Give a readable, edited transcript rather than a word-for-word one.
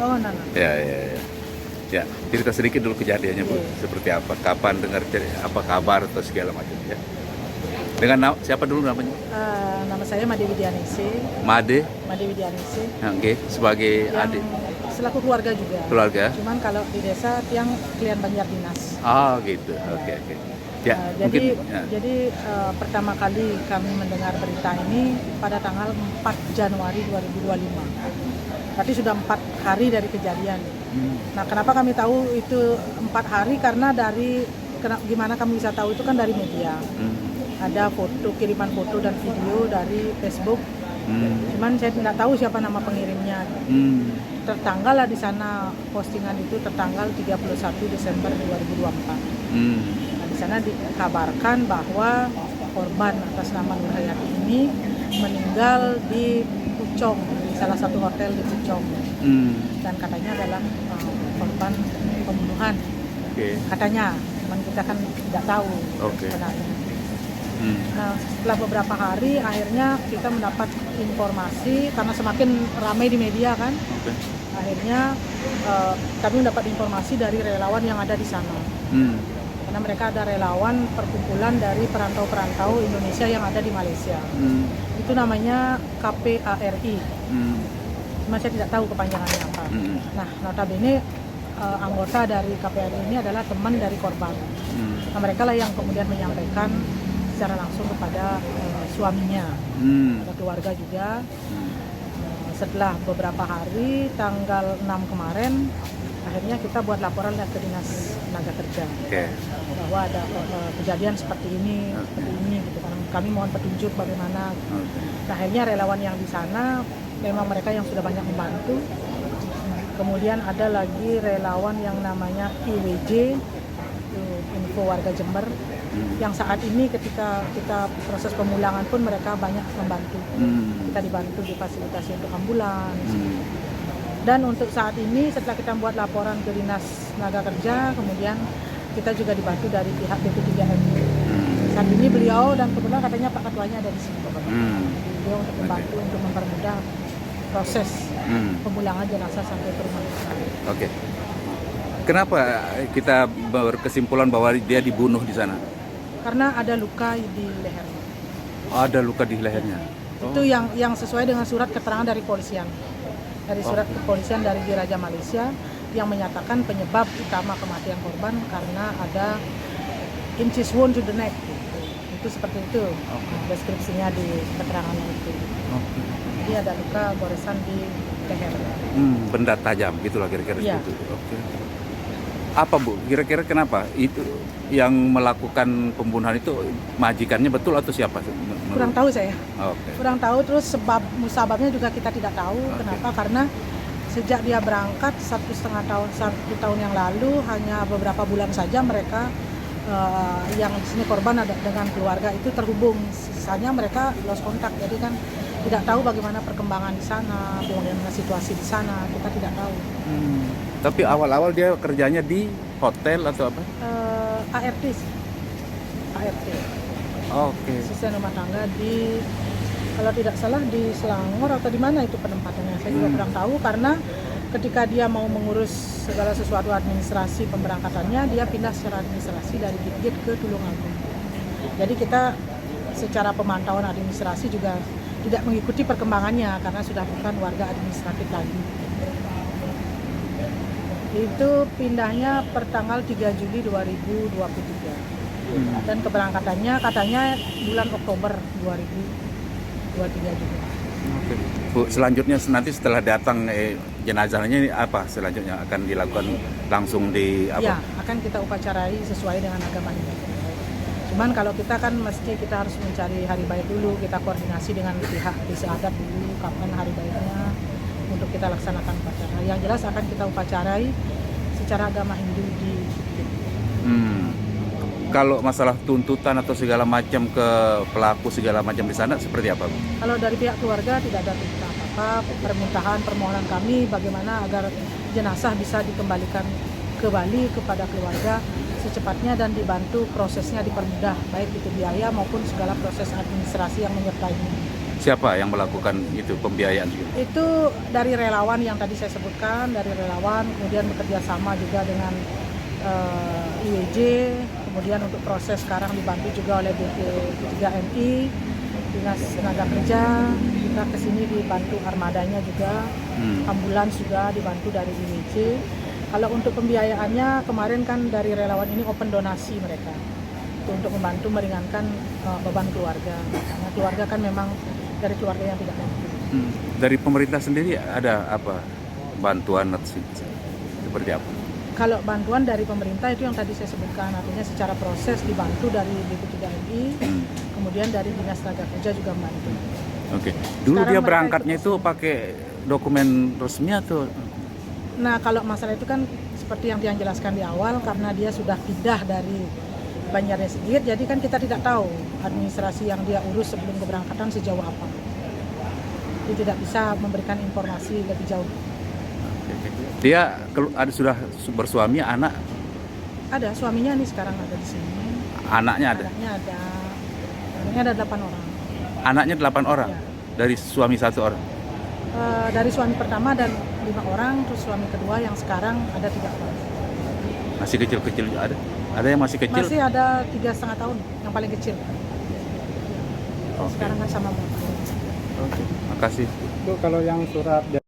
Oh, Nana. Ya, ya, ya. Ya, cerita sedikit dulu kejadiannya Bu, Iya. seperti apa, kapan dengar apa kabar atau segala macam ya. Dengan siapa dulu namanya? Nama saya Made Widianisi. Made, Made Widianisi. oke, sebagai Yang adik selaku keluarga juga. keluarga. Cuman kalau di desa yang klien Banjar Dinas. Oh gitu, oke oke. Ya, Jadi, mungkin ya. pertama kali kami mendengar berita ini pada tanggal 4 Januari 2025. Berarti sudah 4 hari dari kejadian. Nah, kenapa kami tahu itu 4 hari? Karena gimana kami bisa tahu itu kan dari media. Ada foto, kiriman foto dan video dari Facebook. Cuman saya tidak tahu siapa nama pengirimnya. Tertanggal lah di sana postingan itu tertanggal 31 Desember 2024. Nah, di sana dikabarkan bahwa korban atas nama Nur Hayati ini meninggal di Pucong, di salah satu hotel di Pucong. Dan katanya adalah korban pembunuhan. Katanya, cuman kita kan tidak tahu sebenarnya. Nah, setelah beberapa hari akhirnya kita mendapat informasi karena semakin ramai di media kan. Akhirnya kami mendapat informasi dari relawan yang ada di sana. Karena mereka ada relawan perkumpulan dari perantau-perantau Indonesia yang ada di Malaysia. Itu namanya KPARI. Cuma saya tidak tahu kepanjangannya apa. Nah, notabene anggota dari KPARI ini adalah teman dari korban. Nah, mereka lah yang kemudian menyampaikan secara langsung kepada suaminya, kepada keluarga juga. Setelah beberapa hari, tanggal 6 kemarin, akhirnya kita buat laporan ke Dinas Tenaga Kerja bahwa ada kejadian seperti ini, gitu. Kami mohon petunjuk bagaimana. Nah, akhirnya relawan yang di sana memang mereka yang sudah banyak membantu. Kemudian ada lagi relawan yang namanya IWJ, Info Warga Jember, yang saat ini ketika kita proses pemulangan pun mereka banyak membantu. Kita dibantu difasilitasi untuk ambulans. Dan untuk saat ini setelah kita membuat laporan ke Dinas Tenaga Kerja, kemudian kita juga dibantu dari pihak BP3M. Saat ini beliau dan kebetulan katanya Pak Ketuanya ada di sini. Beliau untuk membantu untuk mempermudah proses pemulangan jenazah sampai ke rumah duka. Oke. Kenapa kita berkesimpulan bahwa dia dibunuh di sana? Karena ada luka di lehernya. Ada luka di lehernya. Itu yang sesuai dengan surat keterangan dari polisian. Dari surat kepolisian dari Diraja Malaysia yang menyatakan penyebab utama kematian korban karena ada inches wound to the neck. Itu seperti itu. Deskripsinya di keterangannya itu. Jadi ada luka goresan di leher. Benda tajam gitulah kira-kira seperti itu. Apa Bu? Kira-kira kenapa itu yang melakukan pembunuhan itu majikannya betul atau siapa? Kurang tahu saya. Kurang tahu, terus sebabnya juga kita tidak tahu. Kenapa? Karena sejak dia berangkat 1 tahun yang lalu, hanya beberapa bulan saja mereka yang di sini korban ada dengan keluarga itu terhubung. Sisanya mereka lost kontak. Jadi kan tidak tahu bagaimana perkembangan di sana, bagaimana situasi di sana, kita tidak tahu. Tapi awal-awal dia kerjanya di hotel atau apa? ART. Asisten rumah tangga di, kalau tidak salah di Selangor atau di mana itu penempatannya. Saya juga kurang tahu karena ketika dia mau mengurus segala sesuatu administrasi pemberangkatannya, dia pindah secara administrasi dari Git ke Tulungagung. Jadi kita secara pemantauan administrasi juga tidak mengikuti perkembangannya karena sudah bukan warga administratif lagi. Itu pindahnya pertanggal 3 Juli 2023. Dan keberangkatannya katanya bulan Oktober 2023 juga. Bu, selanjutnya nanti setelah datang jenazahnya ini apa selanjutnya akan dilakukan langsung di apa? Ya, akan kita upacarai sesuai dengan agama ini. Cuman kalau kita kan mesti kita harus mencari hari baik dulu, kita koordinasi dengan pihak desa adat dulu kapan hari baiknya untuk kita laksanakan upacara. Yang jelas akan kita upacarai secara agama Hindu di Kalau masalah tuntutan atau segala macam ke pelaku segala macam di sana seperti apa, Bu? Kalau dari pihak keluarga tidak ada tuntutan apa-apa, permohonan kami bagaimana agar jenazah bisa dikembalikan ke Bali kepada keluarga secepatnya dan dibantu prosesnya dipermudah, baik itu biaya maupun segala proses administrasi yang menyertainya. Siapa yang melakukan itu pembiayaan juga? Itu dari relawan yang tadi saya sebutkan, dari relawan, kemudian bekerja sama juga dengan IWJ, kemudian untuk proses sekarang dibantu juga oleh BP3MI, Dinas Tenaga Kerja, kita kesini dibantu armadanya juga, ambulans juga dibantu dari IWJ. Kalau untuk pembiayaannya kemarin kan dari relawan ini open donasi mereka, itu untuk membantu meringankan beban keluarga, karena keluarga kan memang dari keluarga yang tidak mampu. Dari pemerintah sendiri ada apa bantuan seperti apa? Kalau bantuan dari pemerintah itu yang tadi saya sebutkan, artinya secara proses dibantu dari BP3MI, kemudian dari Dinas Tenaga Kerja juga membantu. Oke. Dulu Sekarang dia mereka berangkatnya ikut itu pakai dokumen resmi atau? Nah, kalau masalah itu kan seperti yang dia jelaskan di awal, karena dia sudah pindah dari Banjarnegara, jadi kan kita tidak tahu administrasi yang dia urus sebelum keberangkatan sejauh apa. Dia tidak bisa memberikan informasi lebih jauh. Dia sudah bersuami, anak? Ada, suaminya nih sekarang ada di sini. Anaknya ada? Anaknya ada 8 orang. Anaknya 8 orang? Ya. Dari suami 1 orang? Dari suami pertama dan 5 orang, terus suami kedua yang sekarang ada 3 orang. Masih kecil-kecil juga ada? Ada yang masih kecil? Masih ada 3,5 tahun, yang paling kecil. Oke. Sekarang kan sama motor. Oke, makasih. Itu kalau yang surat